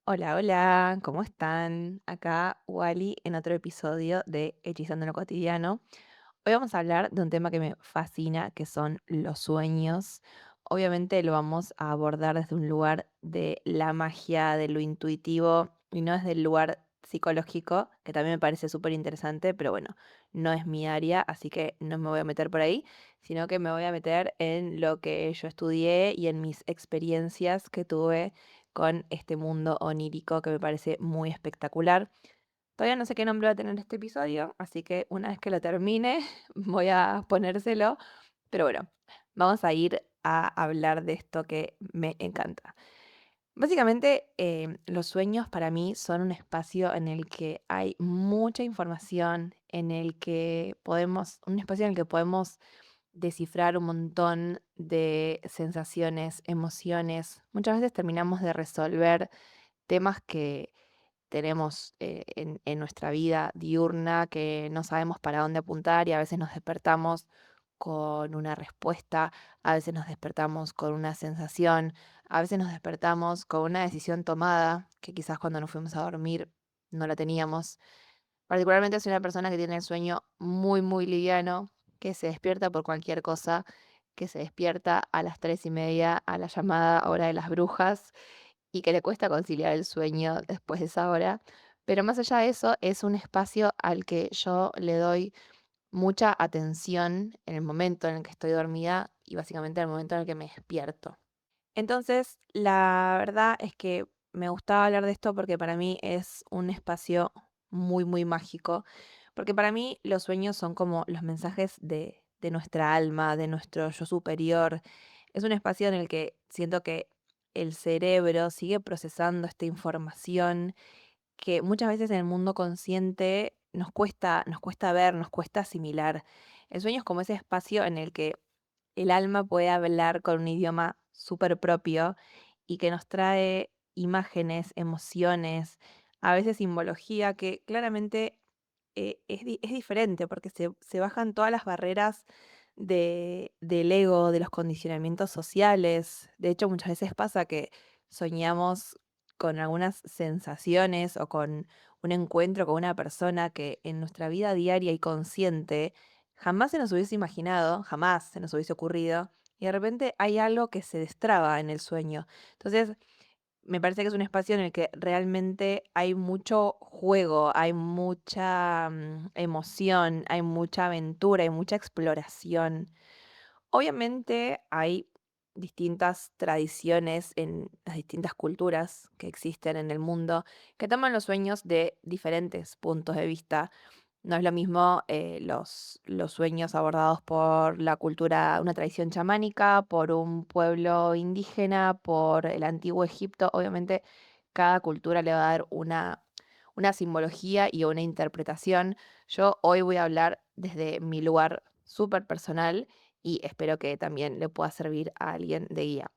Hola, hola, ¿cómo están? Acá Wally en otro episodio de Hechizando en lo cotidiano. Hoy vamos a hablar de un tema que me fascina, que son los sueños. Obviamente lo vamos a abordar desde un lugar de la magia, de lo intuitivo y no desde el lugar psicológico, que también me parece súper interesante, pero bueno, no es mi área, así que no me voy a meter por ahí, sino que me voy a meter en lo que yo estudié y en mis experiencias que tuve con este mundo onírico que me parece muy espectacular. Todavía no sé qué nombre va a tener este episodio, así que una vez que lo termine voy a ponérselo. Pero bueno, vamos a ir a hablar de esto que me encanta. Básicamente, los sueños para mí son un espacio en el que hay mucha información, en el que podemos, un espacio en el que podemos descifrar un montón de sensaciones, emociones. Muchas veces terminamos de resolver temas que tenemos en nuestra vida diurna, que no sabemos para dónde apuntar y a veces nos despertamos con una respuesta, a veces nos despertamos con una sensación, a veces nos despertamos con una decisión tomada que quizás cuando nos fuimos a dormir no la teníamos. Particularmente soy una persona que tiene el sueño muy, muy liviano, que se despierta por cualquier cosa, que se despierta a las 3:30 a la llamada hora de las brujas y que le cuesta conciliar el sueño después de esa hora. Pero más allá de eso, es un espacio al que yo le doy mucha atención en el momento en el que estoy dormida y básicamente en el momento en el que me despierto. Entonces, la verdad es que me gustaba hablar de esto porque para mí es un espacio muy, muy mágico, porque para mí los sueños son como los mensajes de nuestra alma, de nuestro yo superior. Es un espacio en el que siento que el cerebro sigue procesando esta información que muchas veces en el mundo consciente nos cuesta ver, nos cuesta asimilar. El sueño es como ese espacio en el que el alma puede hablar con un idioma súper propio y que nos trae imágenes, emociones, a veces simbología que claramente es diferente porque se bajan todas las barreras del ego, de los condicionamientos sociales. De hecho, muchas veces pasa que soñamos con algunas sensaciones o con un encuentro con una persona que en nuestra vida diaria y consciente jamás se nos hubiese imaginado, jamás se nos hubiese ocurrido, y de repente hay algo que se destraba en el sueño. Entonces, me parece que es un espacio en el que realmente hay mucho juego, hay mucha emoción, hay mucha aventura, hay mucha exploración. Obviamente hay distintas tradiciones en las distintas culturas que existen en el mundo que toman los sueños de diferentes puntos de vista. No es lo mismo los sueños abordados por la cultura, una tradición chamánica, por un pueblo indígena, por el antiguo Egipto. Obviamente, cada cultura le va a dar una simbología y una interpretación. Yo hoy voy a hablar desde mi lugar súper personal y espero que también le pueda servir a alguien de guía.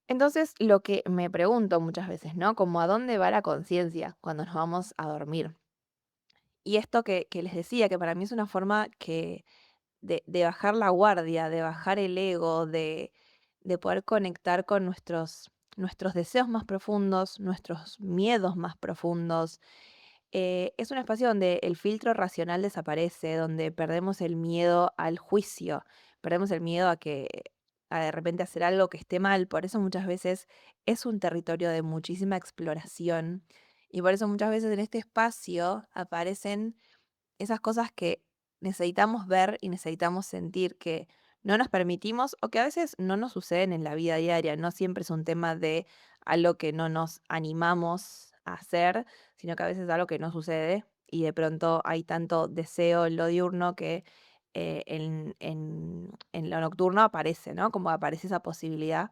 Entonces, lo que me pregunto muchas veces, ¿no? Como a dónde va la conciencia cuando nos vamos a dormir. Y esto que les decía, que para mí es una forma de bajar la guardia, de bajar el ego, de poder conectar con nuestros deseos más profundos, nuestros miedos más profundos. Es un espacio donde el filtro racional desaparece, donde perdemos el miedo al juicio, perdemos el miedo a de repente hacer algo que esté mal. Por eso muchas veces es un territorio de muchísima exploración y por eso muchas veces en este espacio aparecen esas cosas que necesitamos ver y necesitamos sentir que no nos permitimos o que a veces no nos suceden en la vida diaria. No siempre es un tema de algo que no nos animamos a hacer, sino que a veces es algo que no sucede y de pronto hay tanto deseo en lo diurno que en lo nocturno aparece, ¿no? Como aparece esa posibilidad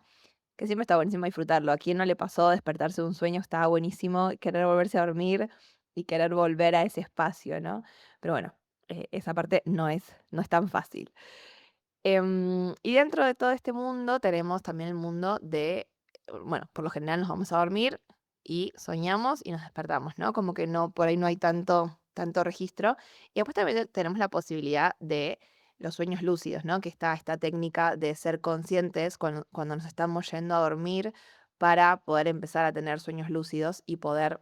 que siempre está buenísimo disfrutarlo. ¿A quién no le pasó despertarse de un sueño? Estaba buenísimo, querer volverse a dormir y querer volver a ese espacio, ¿no? Pero bueno, esa parte no es tan fácil. Y dentro de todo este mundo tenemos también el mundo bueno, por lo general nos vamos a dormir y soñamos y nos despertamos, ¿no? Como que no, por ahí no hay tanto registro. Y después también tenemos la posibilidad de los sueños lúcidos, ¿no? Que está esta técnica de ser conscientes cuando nos estamos yendo a dormir para poder empezar a tener sueños lúcidos y poder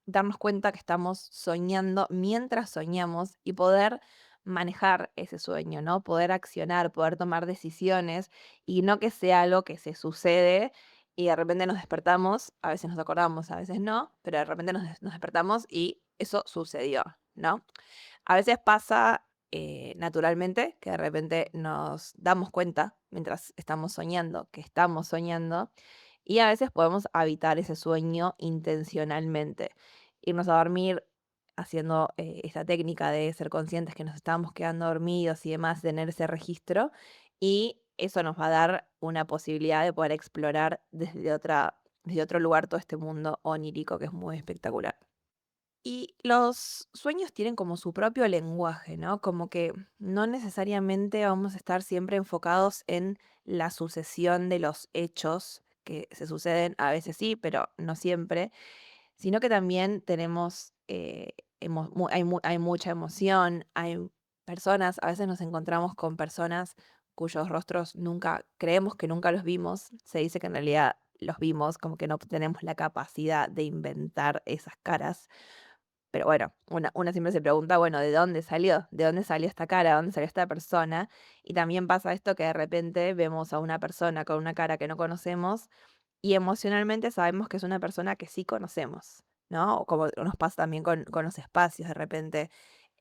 darnos cuenta que estamos soñando mientras soñamos y poder manejar ese sueño, ¿no? Poder accionar, poder tomar decisiones y no que sea algo que se sucede y de repente nos despertamos, a veces nos acordamos, a veces no, pero de repente nos despertamos y eso sucedió, ¿no? A veces pasa naturalmente que de repente nos damos cuenta mientras estamos soñando que estamos soñando y a veces podemos habitar ese sueño intencionalmente. Irnos a dormir haciendo esta técnica de ser conscientes que nos estamos quedando dormidos y demás, tener ese registro y eso nos va a dar una posibilidad de poder explorar desde otro lugar todo este mundo onírico que es muy espectacular. Y los sueños tienen como su propio lenguaje, ¿no? Como que no necesariamente vamos a estar siempre enfocados en la sucesión de los hechos que se suceden, a veces sí, pero no siempre, sino que también tenemos, hay mucha emoción, hay personas, a veces nos encontramos con personas cuyos rostros nunca, creemos que nunca los vimos, se dice que en realidad los vimos, como que no tenemos la capacidad de inventar esas caras, pero bueno, una siempre se pregunta, bueno, ¿de dónde salió? ¿De dónde salió esta cara? ¿De dónde salió esta persona? Y también pasa esto que de repente vemos a una persona con una cara que no conocemos y emocionalmente sabemos que es una persona que sí conocemos, ¿no? O como nos pasa también con los espacios, de repente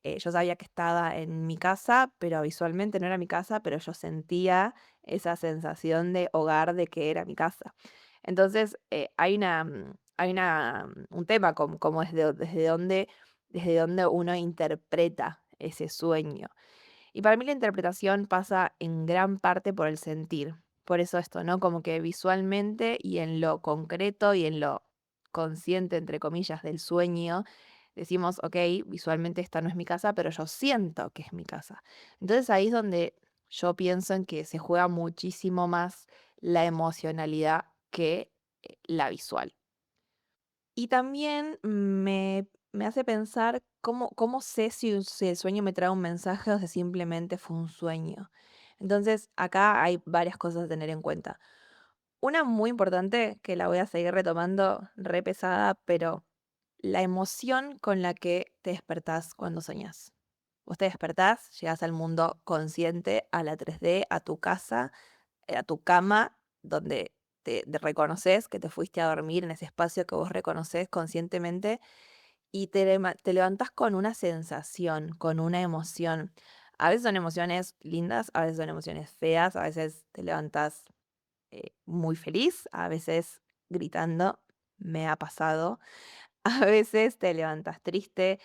yo sabía que estaba en mi casa, pero visualmente no era mi casa, pero yo sentía esa sensación de hogar de que era mi casa. Entonces, un tema como desde dónde uno interpreta ese sueño. Y para mí la interpretación pasa en gran parte por el sentir. Por eso esto, ¿no? Como que visualmente y en lo concreto y en lo consciente, entre comillas, del sueño, decimos, ok, visualmente esta no es mi casa, pero yo siento que es mi casa. Entonces ahí es donde yo pienso en que se juega muchísimo más la emocionalidad que la visual. Y también me hace pensar cómo sé si el sueño me trae un mensaje o si simplemente fue un sueño. Entonces, acá hay varias cosas a tener en cuenta. Una muy importante, que la voy a seguir retomando, re pesada, pero la emoción con la que te despertás cuando soñás. Vos te despertás, llegás al mundo consciente, a la 3D, a tu casa, a tu cama, donde te reconoces que te fuiste a dormir en ese espacio que vos reconoces conscientemente y te levantás con una sensación, con una emoción. A veces son emociones lindas, a veces son emociones feas, a veces te levantás muy feliz, a veces gritando, me ha pasado, a veces te levantas triste,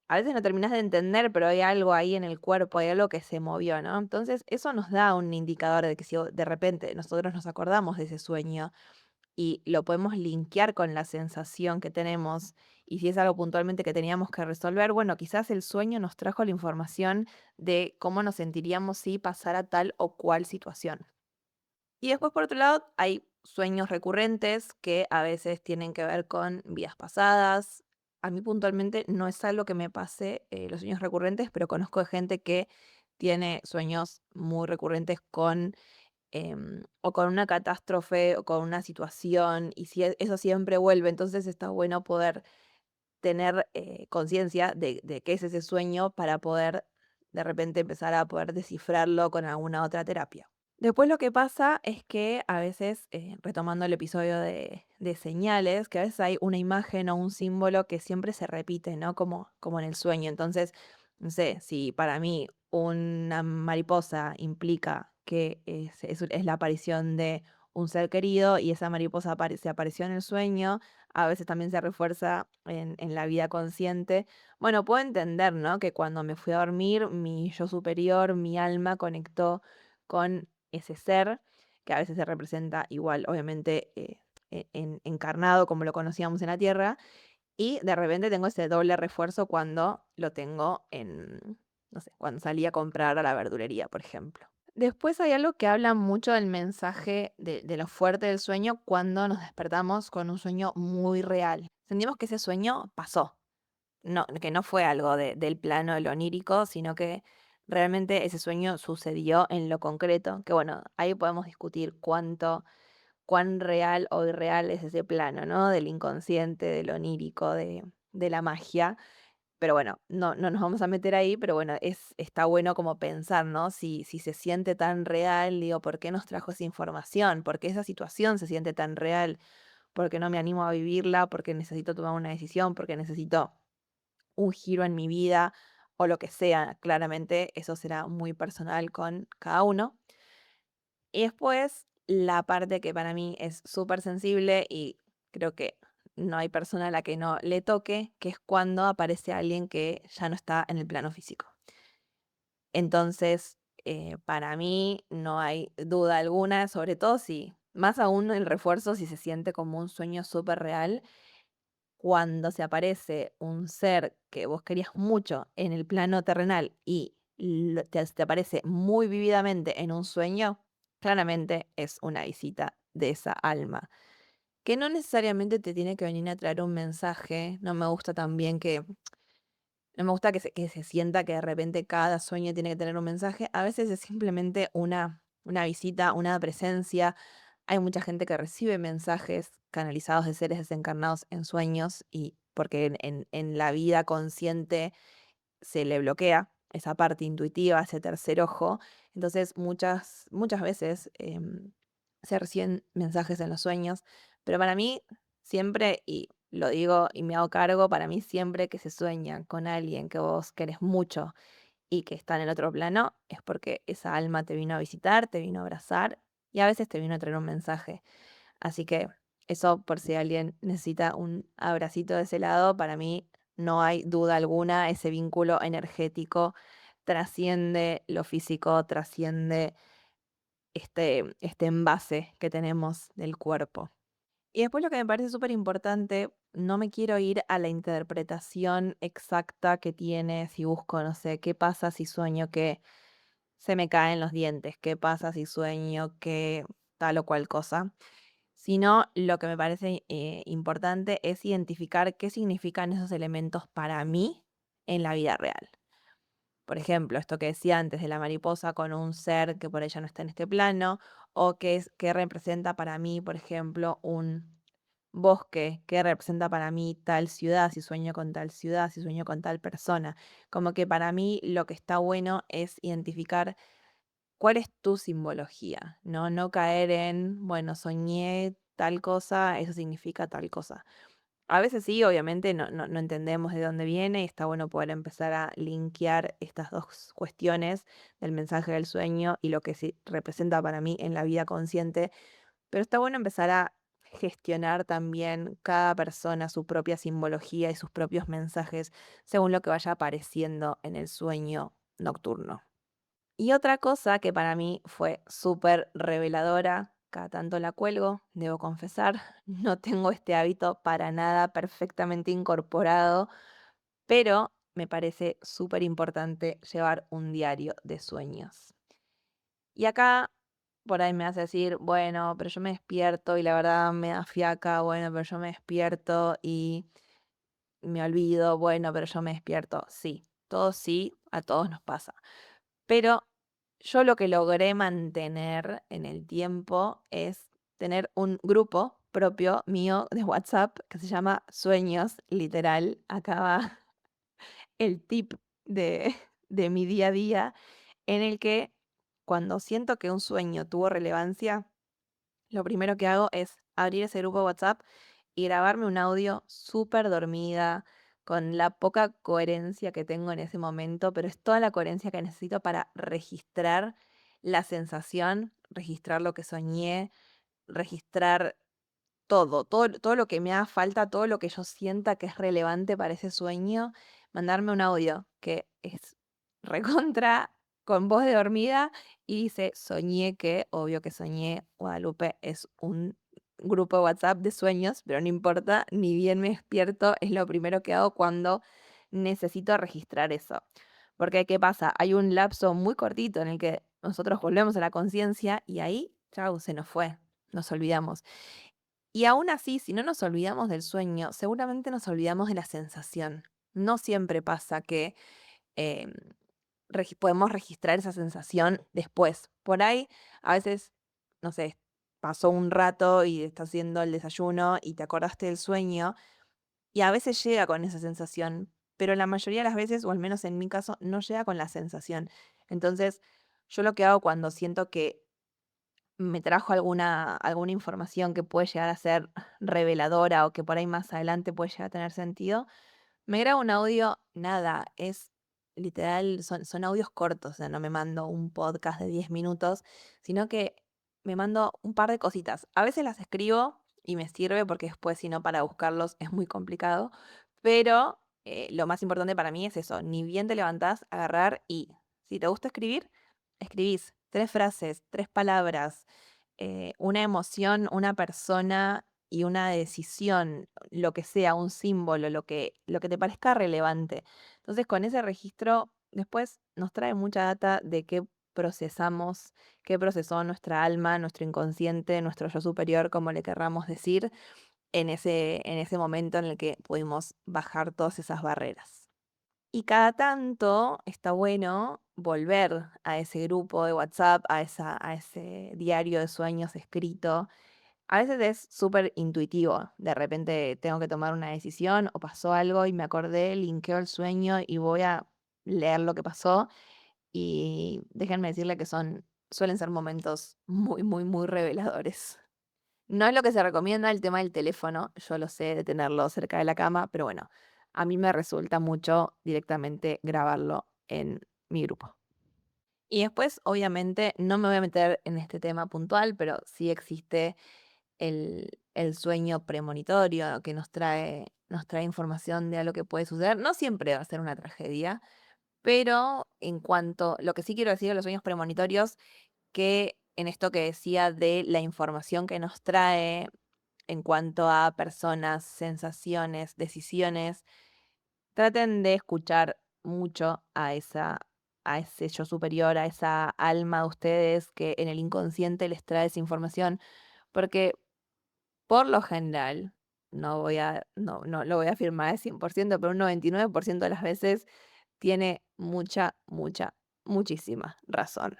a veces no terminas de entender, pero hay algo ahí en el cuerpo, hay algo que se movió, ¿no? Entonces, eso nos da un indicador de que si de repente nosotros nos acordamos de ese sueño y lo podemos linkear con la sensación que tenemos, y si es algo puntualmente que teníamos que resolver, bueno, quizás el sueño nos trajo la información de cómo nos sentiríamos si pasara tal o cual situación. Y después, por otro lado, hay sueños recurrentes que a veces tienen que ver con vidas pasadas. A mí puntualmente no es algo que me pase los sueños recurrentes, pero conozco de gente que tiene sueños muy recurrentes o con una catástrofe o con una situación, y si eso siempre vuelve, entonces está bueno poder tener conciencia de qué es ese sueño para poder de repente empezar a poder descifrarlo con alguna otra terapia. Después lo que pasa es que a veces, retomando el episodio de señales, que a veces hay una imagen o un símbolo que siempre se repite, ¿no? Como en el sueño. Entonces, no sé, si para mí una mariposa implica que es la aparición de un ser querido y esa mariposa se apareció en el sueño, a veces también se refuerza en la vida consciente. Bueno, puedo entender, ¿no? Que cuando me fui a dormir, mi yo superior, mi alma conectó con ese ser, que a veces se representa igual, obviamente, encarnado como lo conocíamos en la Tierra, y de repente tengo ese doble refuerzo cuando lo tengo no sé, cuando salí a comprar a la verdulería, por ejemplo. Después hay algo que habla mucho del mensaje de lo fuerte del sueño cuando nos despertamos con un sueño muy real. Sentimos que ese sueño pasó, no, que no fue algo del plano de lo onírico, sino que realmente ese sueño sucedió en lo concreto, que bueno, ahí podemos discutir cuánto, cuán real o irreal es ese plano, ¿no? Del inconsciente, de lo onírico, de la magia. Pero bueno, no nos vamos a meter ahí, pero bueno, está bueno como pensar, ¿no? Si se siente tan real, digo, ¿por qué nos trajo esa información? ¿Por qué esa situación se siente tan real? ¿Por qué no me animo a vivirla? ¿Porque necesito tomar una decisión? ¿Porque necesito un giro en mi vida? O lo que sea, claramente eso será muy personal con cada uno. Y después, la parte que para mí es súper sensible y creo que no hay persona a la que no le toque, que es cuando aparece alguien que ya no está en el plano físico. Entonces, para mí no hay duda alguna, sobre todo si, más aún el refuerzo, si se siente como un sueño súper real, cuando se aparece un ser que vos querías mucho en el plano terrenal y te aparece muy vividamente en un sueño, claramente es una visita de esa alma. Que no necesariamente te tiene que venir a traer un mensaje. No me gusta también no me gusta que se sienta que de repente cada sueño tiene que tener un mensaje. A veces es simplemente una visita, una presencia. Hay mucha gente que recibe mensajes canalizados de seres desencarnados en sueños y porque en la vida consciente se le bloquea esa parte intuitiva, ese tercer ojo. Entonces, muchas veces se reciben mensajes en los sueños, pero para mí siempre, y lo digo y me hago cargo, para mí siempre que se sueña con alguien que vos querés mucho y que está en el otro plano, es porque esa alma te vino a visitar, te vino a abrazar y a veces te vino a traer un mensaje. Así que eso por si alguien necesita un abracito de ese lado, para mí no hay duda alguna, ese vínculo energético trasciende lo físico, trasciende este envase que tenemos del cuerpo. Y después lo que me parece súper importante, no me quiero ir a la interpretación exacta que tiene si busco, no sé, qué pasa si sueño que se me caen los dientes, qué pasa si sueño que tal o cual cosa, sino lo que me parece importante es identificar qué significan esos elementos para mí en la vida real. Por ejemplo, esto que decía antes de la mariposa con un ser que por ella no está en este plano, o qué representa para mí, por ejemplo, un bosque, qué representa para mí tal ciudad, si sueño con tal ciudad, si sueño con tal persona. Como que para mí lo que está bueno es identificar cuál es tu simbología, ¿no? No caer en, bueno, soñé tal cosa, eso significa tal cosa. A veces sí, obviamente no entendemos de dónde viene y está bueno poder empezar a linkear estas dos cuestiones del mensaje del sueño y lo que sí representa para mí en la vida consciente, pero está bueno empezar a gestionar también cada persona su propia simbología y sus propios mensajes según lo que vaya apareciendo en el sueño nocturno. Y otra cosa que para mí fue súper reveladora, cada tanto la cuelgo, debo confesar, no tengo este hábito para nada perfectamente incorporado, pero me parece súper importante llevar un diario de sueños. Y acá por ahí me hace decir, bueno, pero yo me despierto y la verdad me da fiaca, bueno, pero yo me despierto y me olvido, bueno, pero yo me despierto. Sí, a todos nos pasa. Pero yo lo que logré mantener en el tiempo es tener un grupo propio mío de WhatsApp que se llama Sueños, literal. Acá va el tip de, de mi día a día, en el que cuando siento que un sueño tuvo relevancia, lo primero que hago es abrir ese grupo de WhatsApp y grabarme un audio súper dormida, con la poca coherencia que tengo en ese momento, pero es toda la coherencia que necesito para registrar la sensación, registrar lo que soñé, registrar todo lo que me haga falta, todo lo que yo sienta que es relevante para ese sueño, mandarme un audio que es recontra con voz de dormida y dice, soñé que, obvio que soñé, Guadalupe es un grupo de WhatsApp de sueños, pero no importa, ni bien me despierto, es lo primero que hago cuando necesito registrar eso. Porque, ¿qué pasa? Hay un lapso muy cortito en el que nosotros volvemos a la conciencia y ahí, chau, se nos fue, nos olvidamos. Y aún así, si no nos olvidamos del sueño, seguramente nos olvidamos de la sensación. No siempre pasa que em, podemos registrar esa sensación después. Por ahí, a veces, no sé, pasó un rato y estás haciendo el desayuno y te acordaste del sueño, y a veces llega con esa sensación, pero la mayoría de las veces, o al menos en mi caso, no llega con la sensación. Entonces, yo lo que hago cuando siento que me trajo alguna información que puede llegar a ser reveladora o que por ahí más adelante puede llegar a tener sentido, me grabo un audio, nada, es literal, son audios cortos, o sea, no me mando un podcast de 10 minutos, sino que me mando un par de cositas. A veces las escribo y me sirve porque después, si no, para buscarlos es muy complicado, pero lo más importante para mí es eso, ni bien te levantás, agarrar y, si te gusta escribir, escribís 3 frases, 3 palabras, una emoción, una persona y una decisión, lo que sea, un símbolo, lo que te parezca relevante. Entonces, con ese registro, después nos trae mucha data de qué procesamos, qué procesó nuestra alma, nuestro inconsciente, nuestro yo superior, como le querramos decir, en ese momento en el que pudimos bajar todas esas barreras. Y cada tanto está bueno volver a ese grupo de WhatsApp, a ese diario de sueños escrito. A veces es súper intuitivo. De repente tengo que tomar una decisión o pasó algo y me acordé, linkeo el sueño y voy a leer lo que pasó. Y déjenme decirle que suelen ser momentos muy, muy, muy reveladores. No es lo que se recomienda el tema del teléfono, yo lo sé, de tenerlo cerca de la cama, pero bueno, a mí me resulta mucho directamente grabarlo en mi grupo. Y después, obviamente, no me voy a meter en este tema puntual, pero sí existe el sueño premonitorio que nos trae información de algo que puede suceder. No siempre va a ser una tragedia, pero lo que sí quiero decir de los sueños premonitorios, que en esto que decía de la información que nos trae en cuanto a personas, sensaciones, decisiones, traten de escuchar mucho a ese yo superior, a esa alma de ustedes que en el inconsciente les trae esa información, porque por lo general, no lo voy a afirmar al 100%, pero un 99% de las veces tiene mucha, mucha, muchísima razón.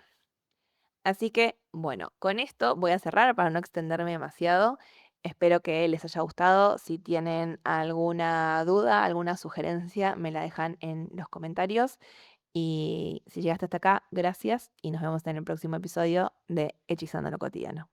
Así que, bueno, con esto voy a cerrar para no extenderme demasiado. Espero que les haya gustado. Si tienen alguna duda, alguna sugerencia, me la dejan en los comentarios. Y si llegaste hasta acá, gracias y nos vemos en el próximo episodio de Hechizando lo cotidiano.